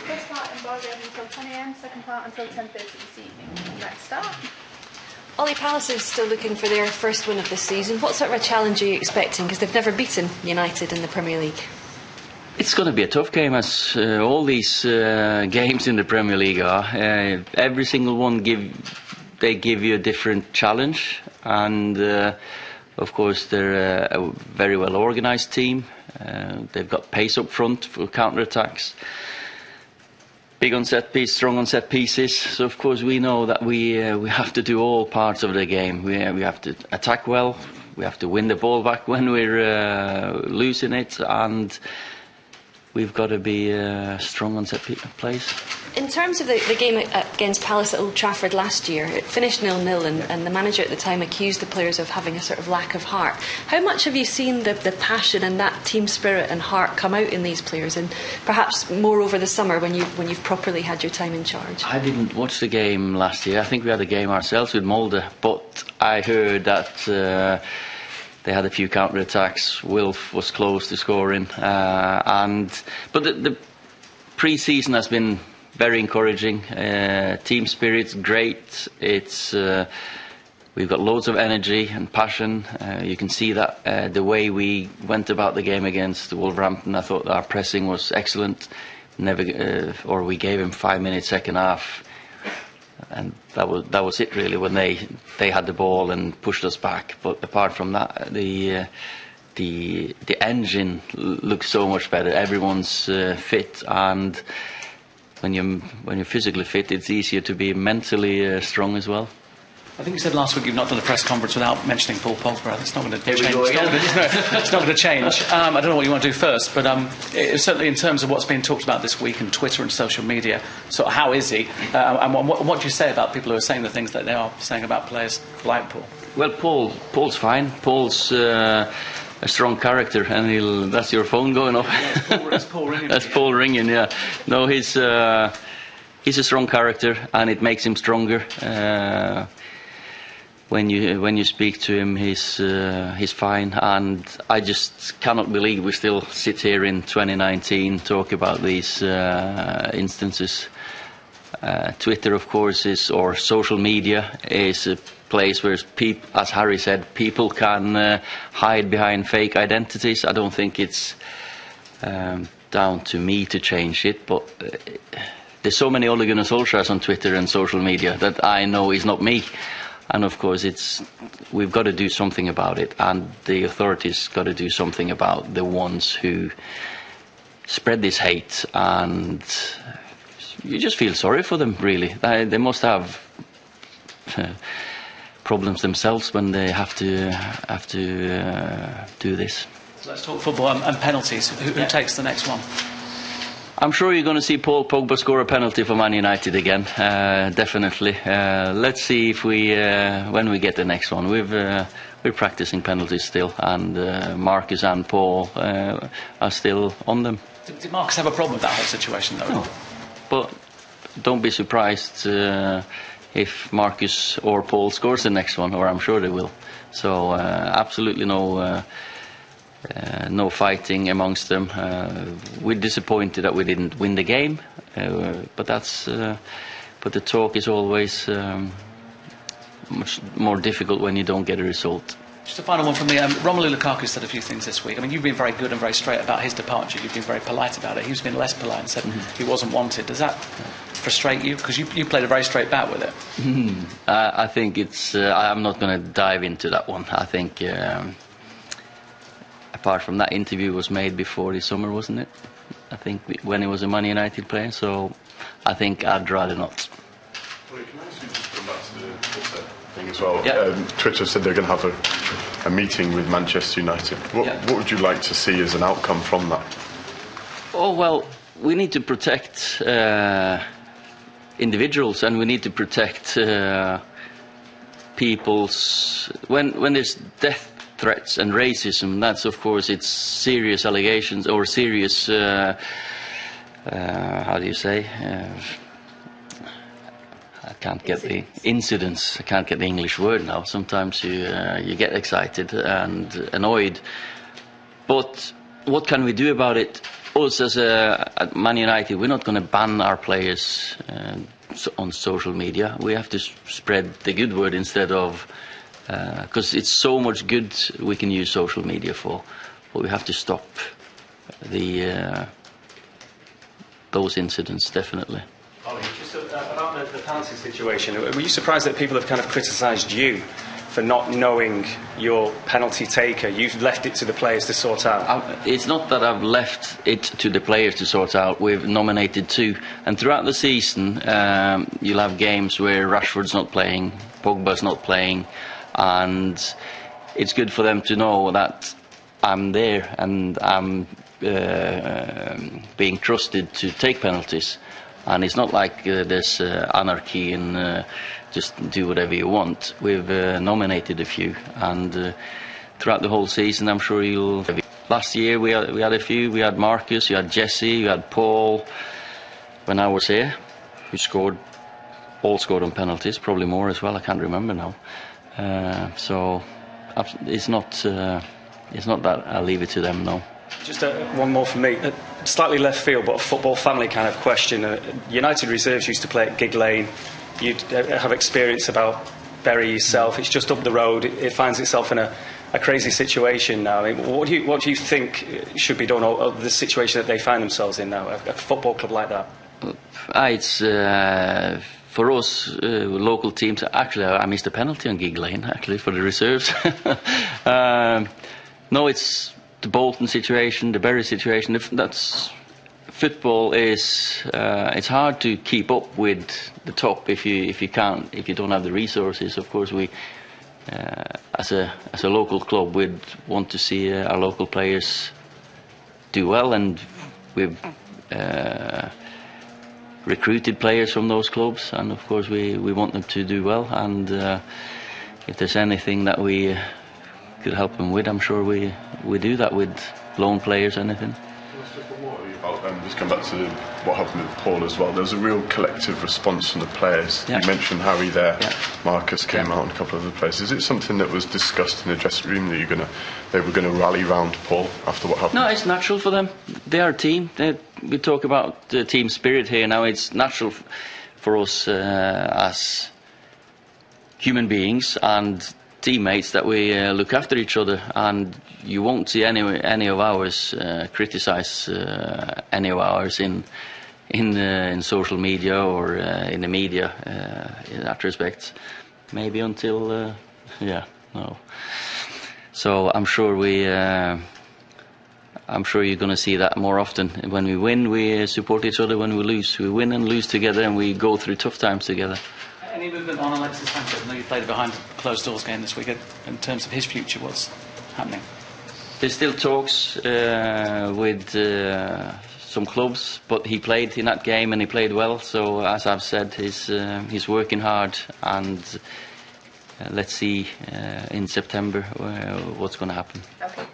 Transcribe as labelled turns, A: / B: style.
A: First part in ballgame until 10 AM, second part until 10:30 this evening. Next start.
B: Ollie, Palace is still looking for their first win of the season. What sort of a challenge are you expecting? Because they've never beaten United in the Premier League.
C: It's going to be a tough game, as all these games in the Premier League are. Every single one they give you a different challenge, and of course they're a very well organised team. They've got pace up front for counter-attacks. Big on set piece, strong on set pieces. So of course we know that we have to do all parts of the game. We have to attack well. We have to win the ball back when we're losing it, and we've got to be strong on set plays.
B: In terms of the game against Palace at Old Trafford last year, it finished 0-0, and the manager at the time accused the players of having a sort of lack of heart. How much have you seen the passion and that team spirit and heart come out in these players, and perhaps more over the summer when you've properly had your time in charge?
C: I didn't watch the game last year. I think we had a game ourselves with Molde, but I heard that they had a few counter-attacks. Wilf was close to scoring, but the pre-season has been very encouraging. Team spirit's great. We've got loads of energy and passion. You can see that the way we went about the game against Wolverhampton. I thought our pressing was excellent. We gave him 5 minutes second half, and that was it really, when they had the ball and pushed us back. But apart from that, the engine looks so much better. Everyone's fit, and when you're physically fit, it's easier to be mentally strong as well.
D: I think you said last week you've not done a press conference without mentioning Paul Pogba. That's not going to change. It's not going to change. I don't know what you want to do first, but certainly in terms of what's been talked about this week on Twitter and social media, so how is he? And what do you say about people who are saying the things that they are saying about players like Paul?
C: Well, Paul's fine. Paul's a strong character, and that's your phone going off.
D: Yeah, it's Paul ringing.
C: That's Paul ringing. Yeah. No, he's a strong character, and it makes him stronger. When you speak to him, he's fine, and I just cannot believe we still sit here in 2019 talk about these instances. Twitter, of course, or social media is a place where, as Harry said, people can hide behind fake identities. I don't think it's down to me to change it, but there's so many Ole Gunnar Solksjaers on Twitter and social media that I know is not me. And of course, we've got to do something about it, and the authorities got to do something about the ones who spread this hate. And you just feel sorry for them, really. They must have problems themselves when they have to do this.
D: So let's talk football and penalties. Who takes the next one?
C: I'm sure you're going to see Paul Pogba score a penalty for Man United again, definitely. Let's see if when we get the next one. We're practicing penalties still, and Marcus and Paul are still on them.
D: Did Marcus have a problem with that whole situation, though?
C: No, but don't be surprised if Marcus or Paul scores the next one, or I'm sure they will. So absolutely no fighting amongst them. We're disappointed that we didn't win the game, but the talk is always much more difficult when you don't get a result.
D: Just a final one from me. Romelu Lukaku said a few things this week. I mean, you've been very good and very straight about his departure. You've been very polite about it. He's been less polite and said he wasn't wanted. Does that frustrate you? Because you played a very straight bat with it.
C: I think it's. I'm not going to dive into that one. I think. Apart from that interview was made before the summer, wasn't it? I think when he was a Man United player, so I think I'd rather not.
E: Well, can I actually just come back to the Twitter thing as well?
C: Yeah.
E: Twitter said they're going to have a meeting with Manchester United. What would you like to see as an outcome from that?
C: Oh, well, we need to protect individuals, and we need to protect people's... When there's death threats and racism, that's of course it's serious allegations or serious how do you say, I can't get the incidents, I can't get the English word now. Sometimes you get excited and annoyed, but what can we do about it? Us as a at Man United, we're not going to ban our players on social media. We have to spread the good word instead of, because it's so much good we can use social media for, but we have to stop those incidents, definitely.
F: Ollie, just about the penalty situation, were you surprised that people have kind of criticised you for not knowing your penalty taker? You've left it to the players to sort out.
C: It's not that I've left it to the players to sort out. We've nominated 2, and throughout the season you'll have games where Rashford's not playing, Pogba's not playing, and it's good for them to know that I'm there and I'm being trusted to take penalties. And it's not like there's anarchy and just do whatever you want. We've nominated a few, and throughout the whole season, I'm sure you'll. Last year we had a few. We had Marcus, you had Jesse, you had Paul. When I was here, who scored, all scored on penalties, probably more as well. I can't remember now. So it's not that I'll leave it to them, no.
F: Just one more from me. Slightly left field, but a football family kind of question. United reserves used to play at Gig Lane. You have experience about Bury yourself. It's just up the road. It finds itself in a crazy situation now. I mean, what do you think should be done, or the situation that they find themselves in now, a football club like that?
C: It's for us local teams. Actually, I missed a penalty on Gig Lane actually for the reserves. No, it's the Bolton situation, the Bury situation. That's football is. It's hard to keep up with the top if you don't have the resources. Of course, we as a local club would want to see our local players do well, and we've recruited players from those clubs, and of course we want them to do well. And if there's anything that we could help them with, I'm sure we do that with loan players, anything.
E: Just come back to what happened with Paul as well. There was a real collective response from the players. Yeah. You mentioned Harry there. Yeah. Marcus came out and a couple of other players. Is it something that was discussed in the dressing room that they were going to rally round Paul after what happened?
C: No, it's natural for them. They are a team. We talk about the team spirit here now. It's natural for us as human beings and teammates that we look after each other, and you won't see any of ours criticise any of ours in social media or in the media in that respect. Maybe until no. So I'm sure you're going to see that more often. When we win, we support each other. When we lose, we win and lose together, and we go through tough times together.
D: Any movement on Alexis Sanchez? I know you played a behind closed doors game this week. In terms of his future, what's happening?
C: There's still talks with some clubs, but he played in that game and he played well. So as I've said, he's working hard, and let's see in September what's going to happen.
A: Okay.